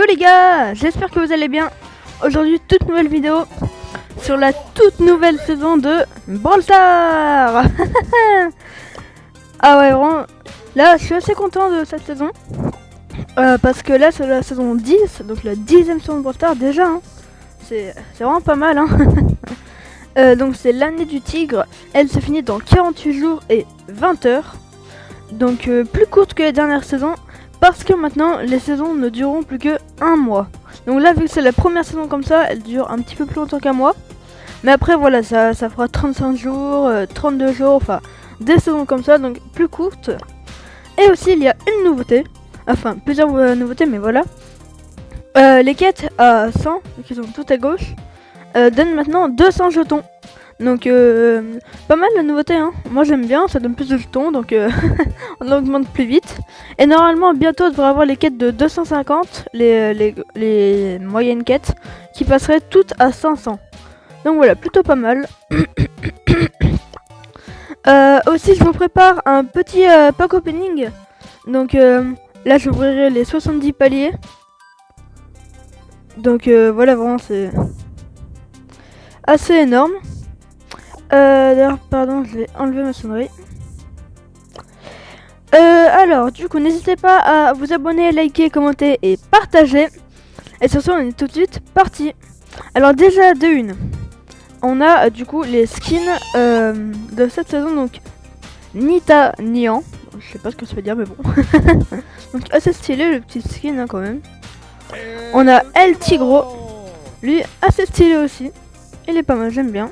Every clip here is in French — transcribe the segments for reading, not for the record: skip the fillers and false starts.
Yo les gars, j'espère que vous allez bien. Aujourd'hui, toute nouvelle vidéo sur la toute nouvelle saison de Brawl Stars. Ah ouais, vraiment, là je suis assez content de cette saison. Parce que là c'est la saison 10, donc la 10ème saison de Brawl Stars déjà. Hein. C'est vraiment pas mal. Hein. Donc c'est l'année du tigre. Elle se finit dans 48 jours et 20 heures. Donc plus courte que les dernières saisons. Parce que maintenant, les saisons ne dureront plus que un mois. Donc là, vu que c'est la première saison comme ça, elle dure un petit peu plus longtemps qu'un mois. Mais après, voilà, ça fera 35 jours, 32 jours, enfin, des saisons comme ça, donc plus courtes. Et aussi, il y a une nouveauté. Enfin, plusieurs nouveautés, mais voilà. Les quêtes à 100, qui sont tout à gauche, donnent maintenant 200 jetons. Donc pas mal la nouveauté hein. Moi j'aime bien, ça donne plus de jetons donc on augmente plus vite. Et normalement bientôt on devrait avoir les quêtes de 250, les moyennes quêtes qui passeraient toutes à 500. Donc voilà, plutôt pas mal. Aussi je vous prépare un petit pack opening. Donc là j'ouvrirai les 70 paliers. Donc voilà, vraiment c'est assez énorme. D'ailleurs, pardon, je vais enlever ma sonnerie. Alors, du coup, n'hésitez pas à vous abonner, liker, commenter et partager. Et sur ce, on est tout de suite parti. Alors, déjà, de une, on a du coup les skins de cette saison. Donc, Nita Nian. Je sais pas ce que ça veut dire, mais bon. Donc, assez stylé le petit skin hein, quand même. On a El Tigro. Lui, assez stylé aussi. Il est pas mal, j'aime bien.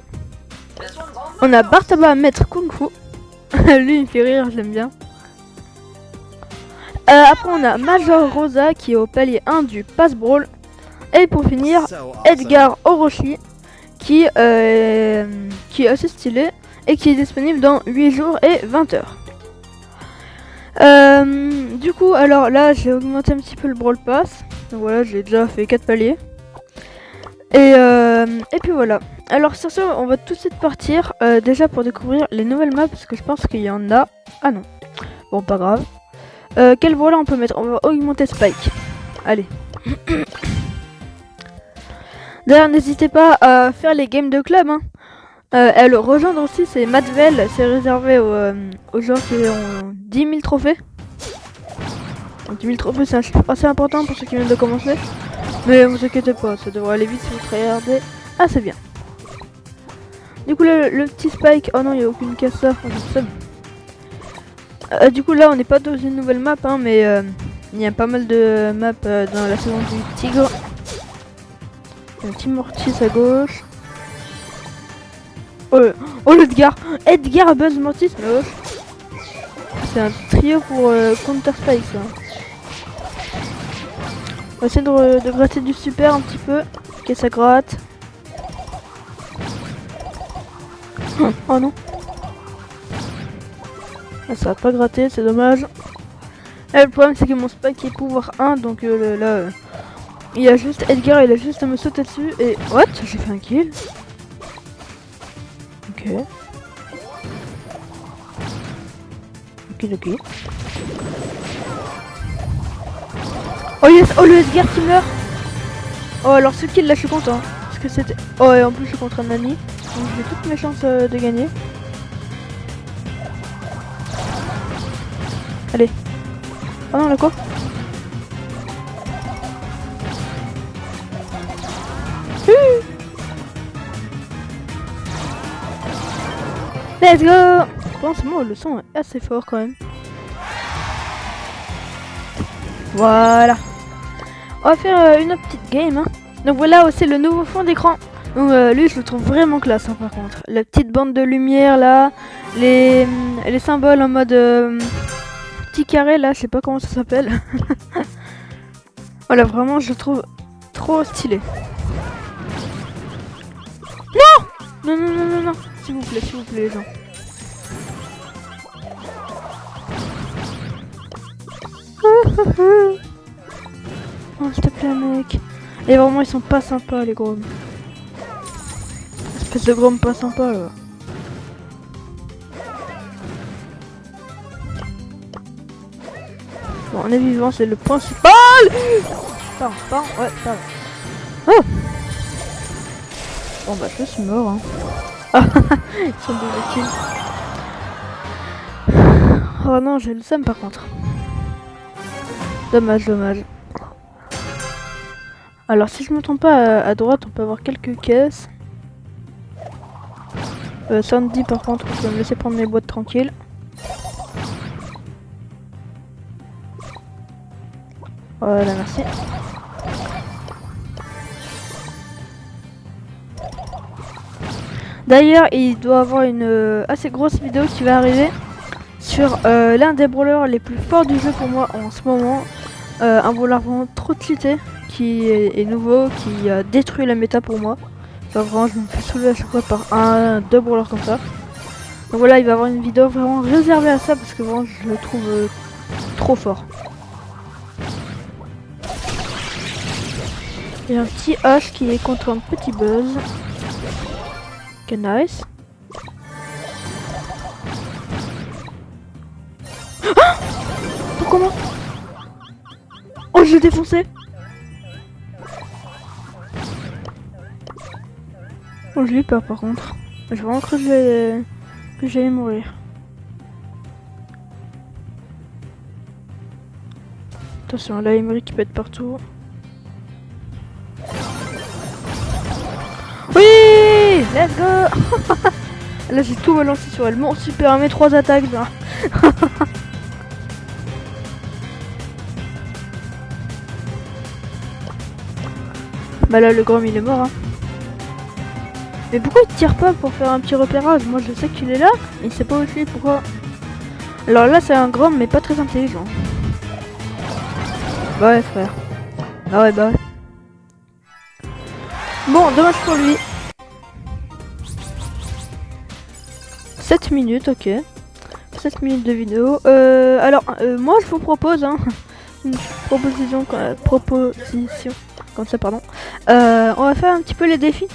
On a Bartaba Maître Kung Fu. Lui il me fait rire, j'aime bien. Après on a Major Rosa qui est au palier 1 du Pass Brawl. Et pour finir, Edgar Orochi qui est assez stylé et qui est disponible dans 8 jours et 20 heures. Du coup, alors là j'ai augmenté un petit peu le Brawl Pass. Donc voilà, j'ai déjà fait 4 paliers. Et puis voilà. Alors sur ce, on va tout de suite partir déjà pour découvrir les nouvelles maps parce que je pense qu'il y en a. Ah non. Bon, pas grave. Quel voilà on peut mettre? On va augmenter Spike. Allez. D'ailleurs, n'hésitez pas à faire les games de club. Hein. Et à le rejoindre aussi, c'est Madvel. C'est réservé aux gens qui ont 10 000 trophées. Donc, 10 000 trophées, c'est un chiffre assez important pour ceux qui viennent de commencer. Mais vous inquiétez pas, ça devrait aller vite si vous regardez. Ah, c'est bien. Du coup, le petit Spike. Oh non, il n'y a aucune casseur. Du coup, là, on n'est pas dans une nouvelle map, hein, mais il y a pas mal de maps dans la saison du tigre. Un petit Mortis à gauche. Oh, le Edgar! Edgar, Buzz, Mortis, mais oh. C'est un trio pour Counter Spike, ça. On va essayer de gratter du super un petit peu. Ok, ça gratte. Oh non. Ah, ça va pas gratter, c'est dommage. Et le problème c'est que mon Spike est pouvoir 1, donc là, il y a juste Edgar, il a juste à me sauter dessus et... What? J'ai fait un kill. Ok. Ok. Oh yes! Oh le Edgar qui meurt! Oh alors ce kill là je suis content. Parce que c'était... Oh et en plus je suis contre un Nani. Donc j'ai toutes mes chances de gagner. Allez. Oh non, le quoi? Let's go! Bon, c'est bon, le son est assez fort quand même. Voilà. On va faire une autre petite game. Hein. Donc voilà aussi le nouveau fond d'écran. Donc lui je le trouve vraiment classe hein, par contre. La petite bande de lumière là. Les symboles en mode petit carré là, je sais pas comment ça s'appelle. Voilà, vraiment je le trouve trop stylé. Non! Non. S'il vous plaît les gens. Oh s'il te plaît mec. Et vraiment ils sont pas sympas les gros. Espèce de gros pas sympa là. Bon on est vivant, c'est le principal. Pardon, ouais, pardon. Oh. Bon bah je suis mort hein. Ah, ils sont double kills. Oh non, j'ai le seum par contre. Dommage, dommage. Alors si je me trompe pas, à droite on peut avoir quelques caisses. Sandy par contre, on peut me laisser prendre mes boîtes tranquilles. Voilà, merci. D'ailleurs, il doit avoir une assez grosse vidéo qui va arriver sur l'un des brawlers les plus forts du jeu pour moi en ce moment. Un brawler vraiment trop cheaté, qui est nouveau, qui a détruit la méta pour moi. Genre vraiment, je me fais soulever à chaque fois par deux brawlers comme ça. Donc voilà, il va y avoir une vidéo vraiment réservée à ça parce que vraiment, je le trouve trop fort. Il y a un petit H qui est contre un petit Buzz. Ok, nice. Ah, comment? Oh, je l'ai défoncé. Oh, j'ai eu peur par contre. J'ai vraiment cru que j'allais mourir. Attention, là, Emery qui peut être partout. Oui, let's go. Là, j'ai tout balancé sur elle. Mon super, mes 3 attaques. Là. Bah là, le Grom, il est mort. Hein. Mais pourquoi il tire pas pour faire un petit repérage? Moi, je sais qu'il est là. Il sait pas où il est. Pourquoi? Alors là, c'est un Grom, mais pas très intelligent. Bah ouais, frère. Bah ouais, bah ouais. Bon, dommage pour lui. 7 minutes, ok. 7 minutes de vidéo. Alors, moi je vous propose une proposition, comme ça, pardon. On va faire un petit peu les défis.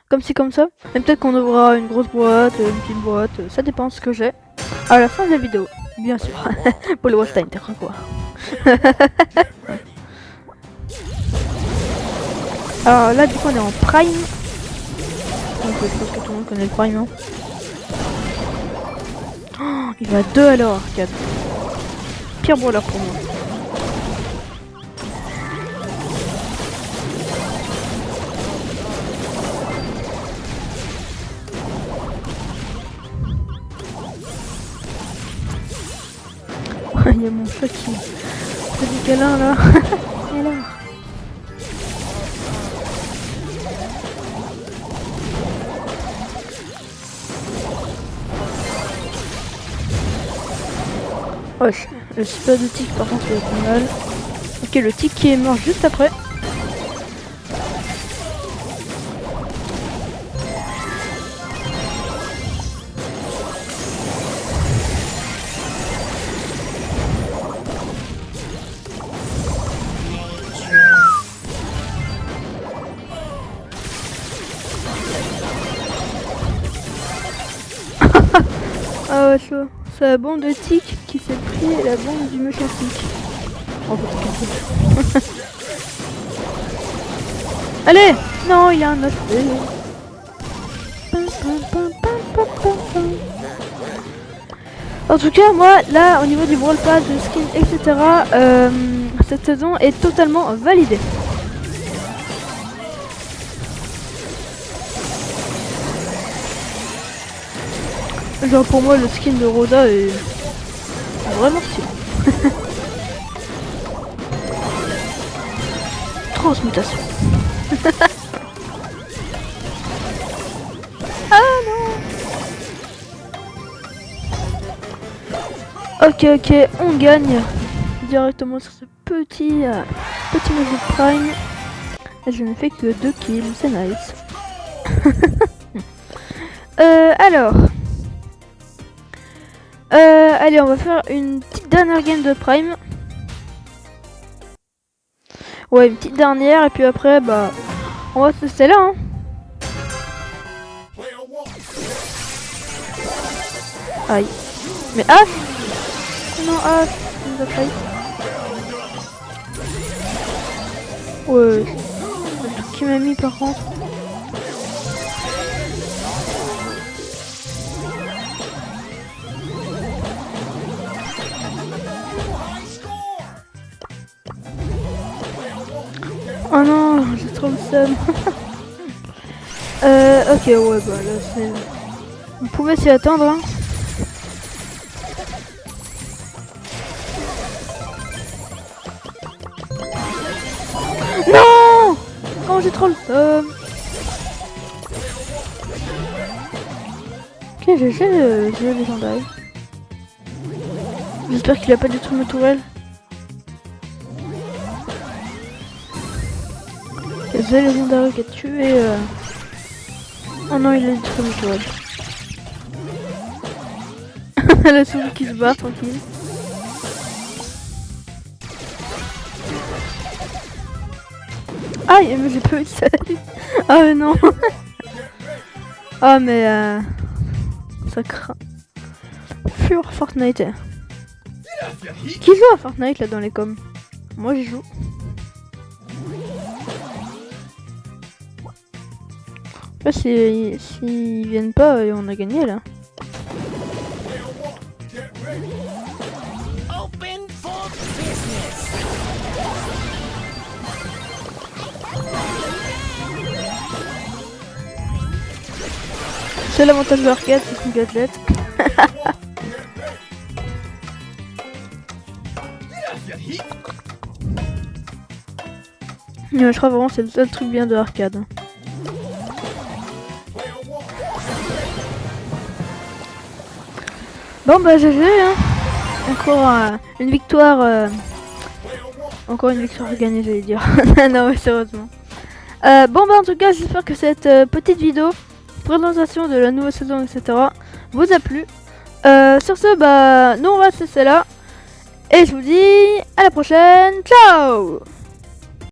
Comme ci, comme ça. Et peut-être qu'on ouvrira une grosse boîte, une petite boîte. Ça dépend de ce que j'ai. À la fin de la vidéo, bien sûr. Pour le watch time, t'as cru quoi? Alors là, du coup, on est en prime. Donc, je pense que tout le monde connaît le prime. Hein. Oh, il va 2 à l'heure, arcade. Pire brawler pour moi. Il y a mon chat qui fait du câlin là. Et là. Wesh, le super de tic par contre il est pas mal. Ok, le tic qui est mort juste après. Ah ouais, chaud. C'est la bombe de tic qui s'est pris la bombe du méchant tic. Oh, allez! Non, il y a un autre. En tout cas, moi, là, au niveau du Brawl Pass, de skin, etc., cette saison est totalement validée. Genre pour moi le skin de Rosa est vraiment stylé. Transmutation. Ah non. Ok, on gagne directement sur ce petit match de prime. Et je ne fais que 2 kills, c'est nice. Alors. Allez, on va faire une petite dernière game de prime. Ouais, une petite dernière, et puis après, bah, on va se laisser là, hein. Aïe. Mais H. Non, H, il nous a failli. Ouais, le truc qui m'a mis par contre. Oh non, j'ai trop le seum. Ok, ouais, bah là c'est... On pouvait s'y attendre, hein. Non! Oh, j'ai trop le seum. Ok, j'ai le légendaire. J'espère qu'il a pas détruit ma tourelle. Il y a le légendaire qui a tué... Oh non, il a détruit ma tourelle. La souris qui se bat, tranquille. Aïe, mais j'ai pas eu de salut. Ah mais non. Ah mais ça craint. Fure Fortnite. Qui joue à Fortnite là dans les coms? Moi j'y joue. Là s'ils viennent pas, on a gagné là. C'est l'avantage de l'arcade, c'est son gadget. Je crois vraiment que c'est le seul truc bien de l'arcade. Bon bah GG hein. Encore une victoire. Encore une victoire gagnée, j'allais dire. Non mais sérieusement. Bon bah en tout cas j'espère que cette petite vidéo présentation de la nouvelle saison etc vous a plu. Sur ce bah nous on va se laisser là. Et je vous dis à la prochaine. Ciao.